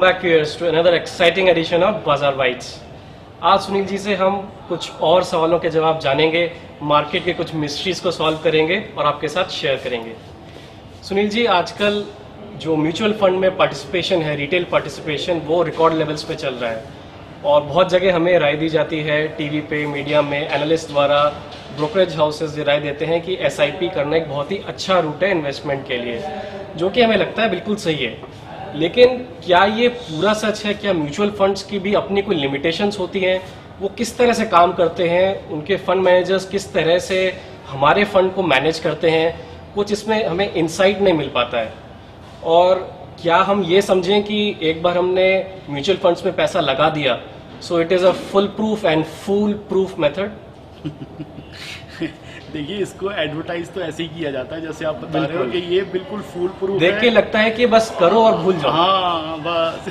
back viewers to another exciting edition of बाजार bytes. आज सुनील जी से हम कुछ और सवालों के जवाब जानेंगे, मार्केट के कुछ मिस्ट्रीज को सॉल्व करेंगे और आपके साथ शेयर करेंगे। सुनील जी, आजकल जो म्यूचुअल फंड में पार्टिसिपेशन है, रिटेल पार्टिसिपेशन, वो रिकॉर्ड लेवल्स पे चल रहा है और बहुत जगह हमें राय दी जाती है, टीवी पे, मीडिया में, एनालिस्ट द्वारा, ब्रोकरेज हाउसेस ये राय देते हैं कि एसआईपी करना एक बहुत ही अच्छा रूट है इन्वेस्टमेंट के लिए, जो कि हमें लगता है बिल्कुल सही है। लेकिन क्या ये पूरा सच है? क्या म्यूचुअल फंड्स की भी अपनी कोई लिमिटेशंस होती हैं? वो किस तरह से काम करते हैं? उनके फंड मैनेजर्स किस तरह से हमारे फंड को मैनेज करते हैं? कुछ इसमें हमें इंसाइट नहीं मिल पाता है। और क्या हम ये समझें कि एक बार हमने म्यूचुअल फंड्स में पैसा लगा दिया, so it is a full proof and fool proof method? देखिए, इसको एडवर्टाइज तो ऐसे ही किया जाता है जैसे आप बता रहे हो कि ये बिल्कुल फूल प्रूफ देख के लगता है कि बस करो और भूल जाओ। हाँ बस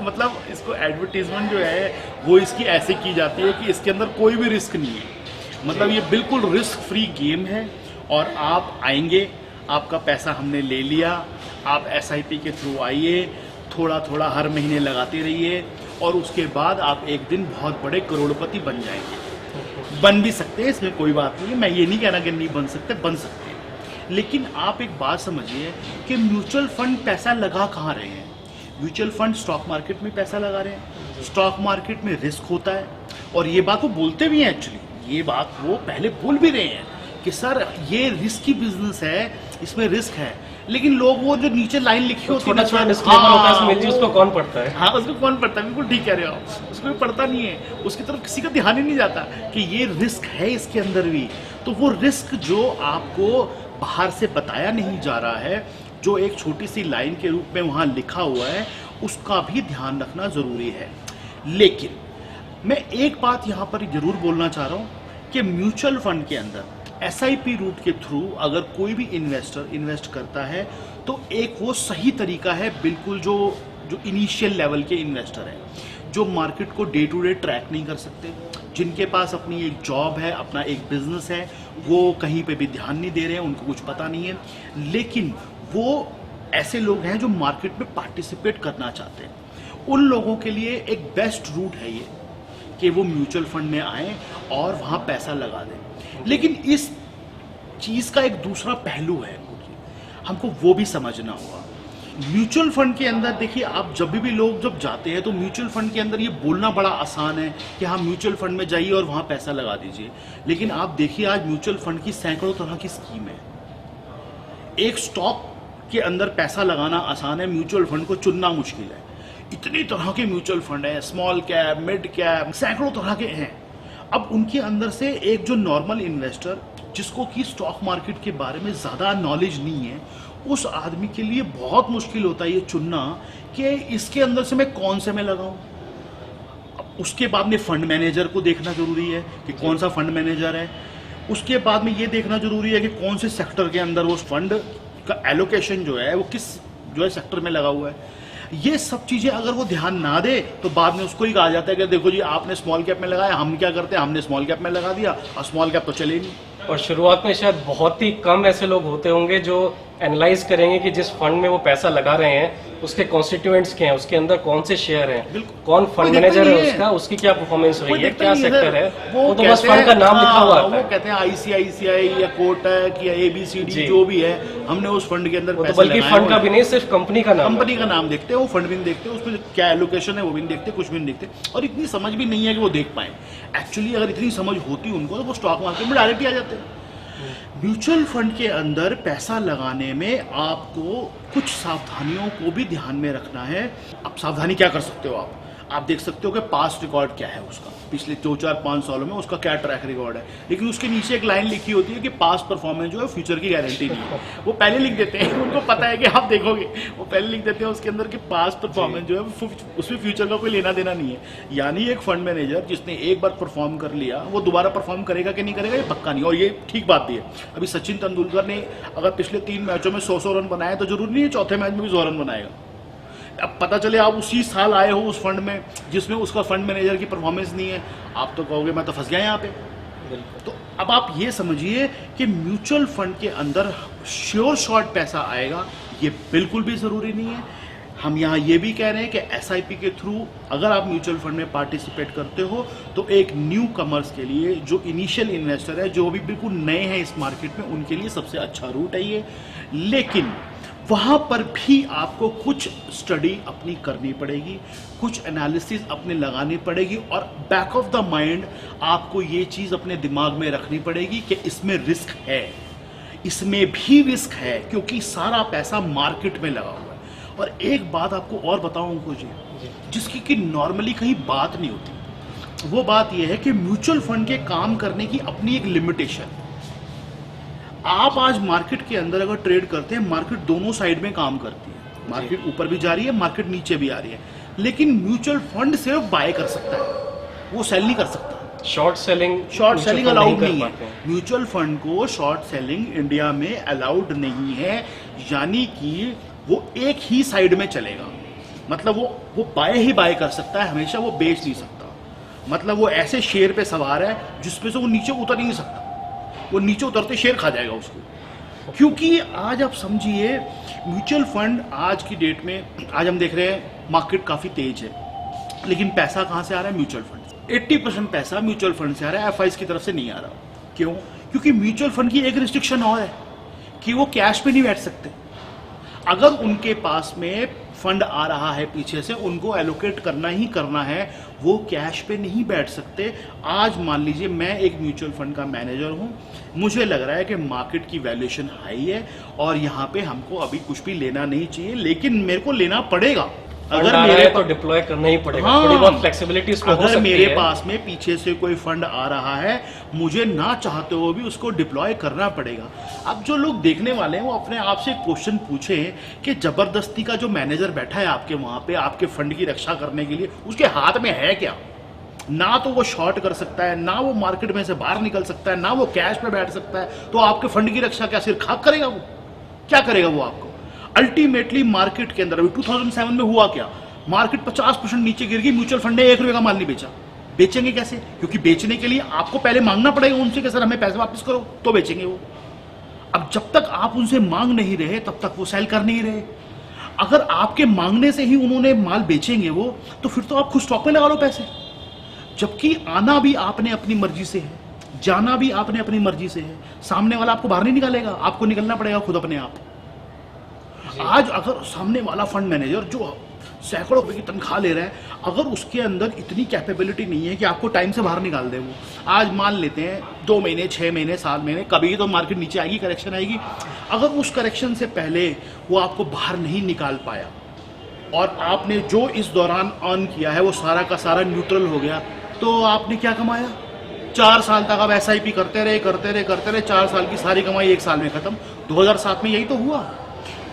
मतलब इसको एडवर्टीजमेंट जो है वो इसकी ऐसे की जाती है कि इसके अंदर कोई भी रिस्क नहीं है। मतलब ये बिल्कुल रिस्क फ्री गेम है और आप आएंगे, आपका पैसा हमने ले लिया, आप एसआईपी के थ्रू आइए, थोड़ा थोड़ा हर महीने लगाते रहिए और उसके बाद आप एक दिन बहुत बड़े करोड़पति बन जाएंगे। बन भी सकते हैं, इसमें कोई बात नहीं है, मैं ये नहीं कहना कि नहीं बन सकते, बन सकते हैं। लेकिन आप एक बात समझिए कि म्यूचुअल फंड पैसा लगा कहाँ रहे हैं। म्यूचुअल फंड स्टॉक मार्केट में पैसा लगा रहे हैं। स्टॉक मार्केट में रिस्क होता है और ये बात वो बोलते भी हैं। एक्चुअली ये बात वो पहले बोल भी रहे हैं कि सर ये रिस्की बिजनेस है, इसमें रिस्क है। लेकिन लोग वो जो नीचे लाइन लिखी होती है, छोटा डिस्क्लेमर होता है सुनील जी, उसको कौन पढ़ता है? हाँ, उसको कौन पढ़ता है? बिल्कुल ठीक कह रहे हो आप, उसको भी पढ़ता नहीं है, उसकी तरफ किसी का ध्यान ही नहीं जाता कि ये रिस्क है इसके अंदर भी। तो वो रिस्क जो आपको बाहर से बताया नहीं जा रहा है, जो एक छोटी सी लाइन के रूप में वहाँ लिखा हुआ है, उसका भी ध्यान रखना जरूरी है। लेकिन मैं एक बात यहाँ पर जरूर बोलना चाह रहा हूँ कि म्यूचुअल फंड के अंदर एसआईपी रूट के थ्रू अगर कोई भी इन्वेस्टर इन्वेस्ट करता है तो एक वो सही तरीका है, बिल्कुल जो इनिशियल लेवल के इन्वेस्टर हैं, जो मार्केट को डे टू डे ट्रैक नहीं कर सकते, जिनके पास अपनी एक जॉब है, अपना एक बिजनेस है, वो कहीं पे भी ध्यान नहीं दे रहे हैं, उनको कुछ पता नहीं है। लेकिन वो ऐसे लोग हैं जो मार्केट में पार्टिसिपेट करना चाहते हैं। उन लोगों के लिए एक बेस्ट रूट है ये कि वो म्यूचुअल फंड में आए और वहाँ पैसा लगा दें। लेकिन इस चीज का एक दूसरा पहलू है, हमको वो भी समझना होगा। म्यूचुअल फंड के अंदर देखिए, आप जब भी लोग जब जाते हैं तो म्यूचुअल फंड के अंदर ये बोलना बड़ा आसान है कि हाँ म्यूचुअल फंड में जाइए और वहां पैसा लगा दीजिए। लेकिन आप देखिए, आज म्यूचुअल फंड की सैकड़ों तरह की स्कीम है। एक स्टॉक के अंदर पैसा लगाना आसान है, म्यूचुअल फंड को चुनना मुश्किल है। इतनी तरह के म्यूचुअल फंड है, स्मॉल कैप, मिड कैप, सैकड़ों तरह के हैं। अब उनके अंदर से एक जो नॉर्मल इन्वेस्टर जिसको कि स्टॉक मार्केट के बारे में ज़्यादा नॉलेज नहीं है, उस आदमी के लिए बहुत मुश्किल होता है ये चुनना कि इसके अंदर से मैं कौन से में लगाऊं। अब उसके बाद में फंड मैनेजर को देखना जरूरी है कि कौन सा फंड मैनेजर है। उसके बाद में ये देखना जरूरी है कि कौन से सेक्टर के अंदर वो फंड का एलोकेशन जो है वो किस जो है सेक्टर में लगा हुआ है। ये सब चीजें अगर वो ध्यान ना दे तो बाद में उसको ही कहा जाता है कि देखो जी आपने स्मॉल कैप में लगाया, हम क्या करते हैं, हमने स्मॉल कैप में लगा दिया और स्मॉल कैप तो चले नहीं। और शुरुआत में शायद बहुत ही कम ऐसे लोग होते होंगे जो एनालाइज करेंगे कि जिस फंड में वो पैसा लगा रहे हैं उसके कॉन्स्टिट्यूएंट्स क्या हैं, उसके अंदर कौन से शेयर हैं, कौन फंड मैनेजर है उसका, उसकी क्या परफॉर्मेंस रही है, क्या सेक्टर है, वो तो बस फंड का नाम लिखा हुआ है। वो कहते हैं आईसीआईसीआई या कोटक या एबीसीडी जो भी है, हमने उस फंड के अंदर पैसा बल्कि फंड का भी नहीं, सिर्फ कंपनी का नाम देखते हैं, वो फंड भी नहीं देखते, उसमें क्या एलोकेशन है वो भी नहीं देखते, कुछ भी नहीं देखते। और इतनी समझ भी नहीं है कि वो देख पाए। एक्चुअली अगर इतनी समझ होती उनको तो वो स्टॉक मार्केट में डायरेक्ट ही आ जाते हैं। म्यूचुअल फंड के अंदर पैसा लगाने में आपको कुछ सावधानियों को भी ध्यान में रखना है। अब सावधानी क्या कर सकते हो आप देख सकते हो कि पास्ट रिकॉर्ड क्या है उसका, पिछले 2-4-5 सालों में उसका क्या ट्रैक रिकॉर्ड है। लेकिन उसके नीचे एक लाइन लिखी होती है कि पास्ट परफॉर्मेंस जो है फ्यूचर की गारंटी नहीं है। वो पहले लिख देते हैं, उनको पता है कि आप देखोगे, वो पहले लिख देते हैं उसके अंदर कि पास्ट परफॉर्मेंस जो है उसमें फ्यूचर का कोई लेना देना नहीं है। यानी एक फंड मैनेजर जिसने एक बार परफॉर्म कर लिया वो दोबारा परफॉर्म करेगा कि नहीं करेगा ये पक्का नहीं। और ये ठीक बात भी है। अभी सचिन तेंदुलकर ने अगर पिछले 3 मैचों में 100 रन बनाए तो जरूरी नहीं है चौथे मैच में भी 100 रन बनाएगा। अब पता चले आप उसी साल आए हो उस फंड में जिसमें उसका फंड मैनेजर की परफॉर्मेंस नहीं है, आप तो कहोगे मैं तो फंस गया यहाँ पे। तो अब आप ये समझिए कि म्यूचुअल फंड के अंदर श्योर शॉर्ट पैसा आएगा ये बिल्कुल भी जरूरी नहीं है। हम यहाँ ये भी कह रहे हैं कि एसआईपी के थ्रू अगर आप म्यूचुअल फंड में पार्टिसिपेट करते हो तो एक न्यू कमर्स के लिए, जो इनिशियल इन्वेस्टर है, जो अभी बिल्कुल नए हैं इस मार्केट में, उनके लिए सबसे अच्छा रूट है ये। लेकिन वहाँ पर भी आपको कुछ स्टडी अपनी करनी पड़ेगी, कुछ एनालिसिस अपने लगानी पड़ेगी, और बैक ऑफ द माइंड आपको ये चीज़ अपने दिमाग में रखनी पड़ेगी कि इसमें रिस्क है, इसमें भी रिस्क है, क्योंकि सारा पैसा मार्केट में लगा हुआ है। और एक बात आपको और बताऊं अंकुर जी, जिसकी कि नॉर्मली कहीं बात नहीं होती, वो बात यह है कि म्यूचुअल फंड के काम करने की अपनी एक लिमिटेशन। आप आज मार्केट के अंदर अगर ट्रेड करते हैं, मार्केट दोनों साइड में काम करती है, मार्केट ऊपर भी जा रही है, मार्केट नीचे भी आ रही है, लेकिन म्यूचुअल फंड सिर्फ बाय कर सकता है, वो सेल नहीं कर सकता। शॉर्ट सेलिंग अलाउड नहीं है। म्यूचुअल फंड को शॉर्ट सेलिंग इंडिया में अलाउड नहीं है, यानी कि वो एक ही साइड में चलेगा। मतलब वो बाय ही बाय कर सकता है हमेशा, वो बेच नहीं सकता। मतलब वो ऐसे शेयर पे सवार है जिसपे से वो नीचे उतर ही नहीं सकता, वो नीचे उतरते शेयर खा जाएगा उसको। क्योंकि आज आप समझिए, म्यूचुअल फंड आज की डेट में, आज हम देख रहे हैं मार्केट काफी तेज है, लेकिन पैसा कहां से आ रहा है? Mutual fund. 80% पैसा म्यूचुअल फंड से आ रहा है, एफआईज की तरफ से नहीं आ रहा। क्यों? क्योंकि म्यूचुअल फंड की एक रिस्ट्रिक्शन और है कि वो कैश पे नहीं बैठ सकते। अगर उनके पास में फंड आ रहा है पीछे से, उनको एलोकेट करना ही करना है, वो कैश पे नहीं बैठ सकते। आज मान लीजिए मैं एक म्यूचुअल फंड का मैनेजर हूं, मुझे लग रहा है कि मार्केट की वैल्यूएशन हाई है और यहाँ पे हमको अभी कुछ भी लेना नहीं चाहिए, लेकिन मेरे को लेना पड़ेगा। अगर मेरे तो डिप्लॉय करना ही पड़ेगा। हाँ, थोड़ी बहुत फ्लेक्सिबिलिटी इसमें हो सकती है। अगर मेरे पास में पीछे से कोई फंड आ रहा है, मुझे ना चाहते हुए भी उसको डिप्लॉय करना पड़ेगा। अब जो लोग देखने वाले हैं वो अपने आप से क्वेश्चन पूछें कि जबरदस्ती का जो मैनेजर बैठा है आपके वहां पे आपके फंड की रक्षा करने के लिए, उसके हाथ में है क्या? ना तो वो शॉर्ट कर सकता है, ना वो मार्केट में से बाहर निकल सकता है, ना वो कैश पे बैठ सकता है। तो आपके फंड की रक्षा क्या सिर खाक करेगा? वो क्या करेगा वो आपको? अल्टीमेटली मार्केट के अंदर अभी 2007 में हुआ क्या? मार्केट 50% नीचे गिर गई, म्यूचुअल फंड ने 1 रुपए का माल नहीं बेचा। बेचेंगे कैसे? क्योंकि बेचने के लिए आपको पहले मांगना पड़ेगा उनसे कि सर हमें पैसे वापस करो, तो बेचेंगे वो। अब जब तक आप उनसे मांग नहीं रहे तब तक वो सेल कर नहीं रहे। अगर आपके मांगने से ही उन्होंने माल बेचेंगे वो, तो फिर तो आप खुद स्टॉक में लगा लो पैसे। जबकि आना भी आपने अपनी मर्जी से है, जाना भी आपने अपनी मर्जी से है। सामने वाला आपको बाहर नहीं निकालेगा, आपको निकलना पड़ेगा खुद अपने आप। आज अगर सामने वाला फंड मैनेजर जो सैकड़ों रुपए की तनख्वाह ले रहा है, अगर उसके अंदर इतनी कैपेबिलिटी नहीं है कि आपको टाइम से बाहर निकाल दे, वो आज मान लेते हैं 2 महीने, 6 महीने, साल महीने, कभी तो मार्केट नीचे आएगी, करेक्शन आएगी। अगर उस करेक्शन से पहले वो आपको बाहर नहीं निकाल पाया और आपने जो इस दौरान अर्न किया है वो सारा का सारा न्यूट्रल हो गया, तो आपने क्या कमाया? 4 साल तक आप एसआईपी करते रहे 4 साल की सारी कमाई 1 साल में खत्म। 2007 में यही तो हुआ।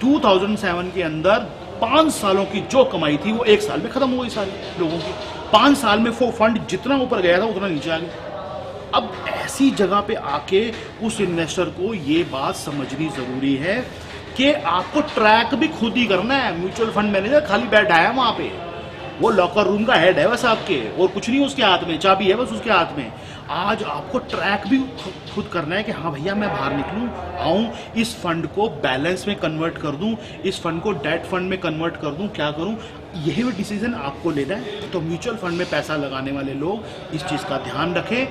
2007 के अंदर 5 सालों की जो कमाई थी वो 1 साल में खत्म हो गई सारी लोगों की। 5 साल में वो फंड जितना ऊपर गया था उतना नीचे आ गया। अब ऐसी जगह पे आके उस इन्वेस्टर को ये बात समझनी जरूरी है कि आपको ट्रैक भी खुद ही करना है। म्यूचुअल फंड मैनेजर खाली बैठा है वहां पे, वो लॉकर रूम का हेड है बस आपके, और कुछ नहीं उसके हाथ में, चाबी है बस उसके हाथ में। आज आपको ट्रैक भी खुद करना है कि हाँ भैया मैं बाहर निकलूं, आऊं, इस फंड को बैलेंस में कन्वर्ट कर दूं, इस फंड को डेट फंड में कन्वर्ट कर दूं, क्या करूं, यही भी डिसीजन आपको लेना है। तो म्यूचुअल फंड में पैसा लगाने वाले लोग इस चीज़ का ध्यान रखें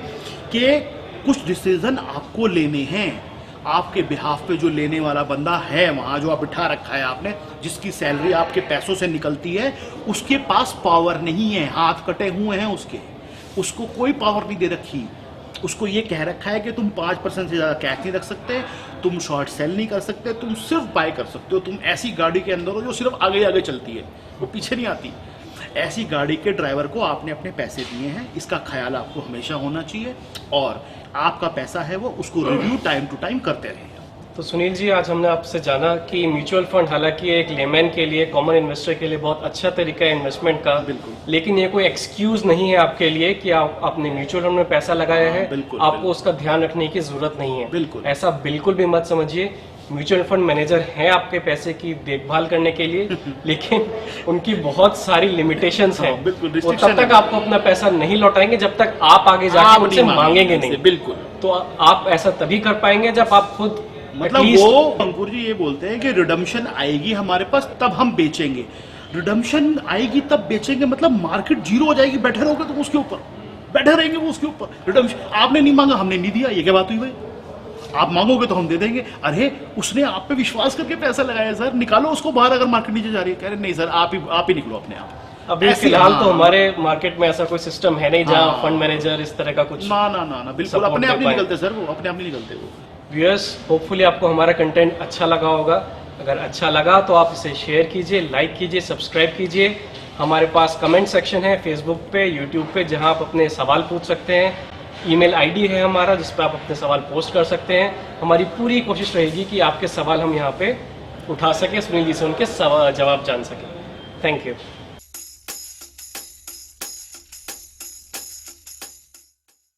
कि कुछ डिसीजन आपको लेने हैं। आपके बिहाफ पे जो लेने वाला बंदा है वहां, जो आप बिठा रखा है आपने, जिसकी सैलरी आपके पैसों से निकलती है, उसके पास पावर नहीं है, हाथ कटे हुए हैं उसको कोई पावर नहीं दे रखी। उसको ये कह रखा है कि तुम 5% से ज़्यादा कैश नहीं रख सकते, तुम शॉर्ट सेल नहीं कर सकते, तुम सिर्फ बाय कर सकते हो, तुम ऐसी गाड़ी के अंदर हो जो सिर्फ आगे आगे चलती है, वो पीछे नहीं आती। ऐसी गाड़ी के ड्राइवर को आपने अपने पैसे दिए हैं, इसका ख्याल आपको हमेशा होना चाहिए, और आपका पैसा है वो उसको रिव्यू टाइम टू टाइम करते रहें। तो सुनील जी, आज हमने आपसे जाना कि म्यूचुअल फंड हालांकि एक लेमैन के लिए, कॉमन इन्वेस्टर के लिए बहुत अच्छा तरीका है इन्वेस्टमेंट का, बिल्कुल, लेकिन ये कोई एक्सक्यूज नहीं है आपके लिए कि आपने म्यूचुअल फंड में पैसा लगाया है, आपको उसका ध्यान रखने की जरूरत नहीं है। बिल्कुल, ऐसा बिल्कुल भी मत समझिए। म्यूचुअल फंड मैनेजर हैं आपके पैसे की देखभाल करने के लिए, लेकिन उनकी बहुत सारी लिमिटेशंस हैं। वो तब तक आपको अपना पैसा नहीं लौटाएंगे जब तक आप आगे जाकर उनसे मांगेंगे नहीं। बिल्कुल। तो आप ऐसा तभी कर पाएंगे जब आप खुद, मतलब वो अंकुर जी ये बोलते हैं कि रिडम्पशन आएगी हमारे पास तब हम बेचेंगे। रिडम्पशन आएगी तब बेचेंगे, मतलब मार्केट जीरो हो जाएगी, बैठे रहोगे तुम उसके ऊपर, बैठे रहेंगे वो उसके ऊपर। रिडम्पशन आपने नहीं मांगा, हमने नहीं दिया, ये क्या बात हुई भाई? आप मांगोगे तो हम दे देंगे। अरे उसने आप पे विश्वास करके पैसा लगाया सर, निकालो उसको बाहर अगर मार्केट नीचे जा रही है। कह रहे नहीं सर, आप ही निकलो अपने आप। अभी ऐसे फिलहाल हाँ। तो हमारे मार्केट में ऐसा कोई सिस्टम है नहीं जहाँ हाँ। फंड मैनेजर इस तरह का कुछ ना ना ना ना, बिल्कुल support अपने दे आप नहीं पाए। निकलते सर, वो अपने आप नहीं निकलते वो। व्यूअर्स, होपफुली आपको हमारा कंटेंट अच्छा लगा होगा। अगर अच्छा लगा तो आप इसे शेयर कीजिए, लाइक कीजिए, सब्सक्राइब कीजिए। हमारे पास कमेंट सेक्शन है फेसबुक पे, यूट्यूब पे, जहां आप अपने सवाल पूछ सकते हैं। ईमेल आईडी है हमारा जिस पे आप अपने सवाल पोस्ट कर सकते हैं। हमारी पूरी कोशिश रहेगी कि आपके सवाल हम यहाँ पे उठा सकें, सुनील जी से उनके जवाब जान सकें। Thank you.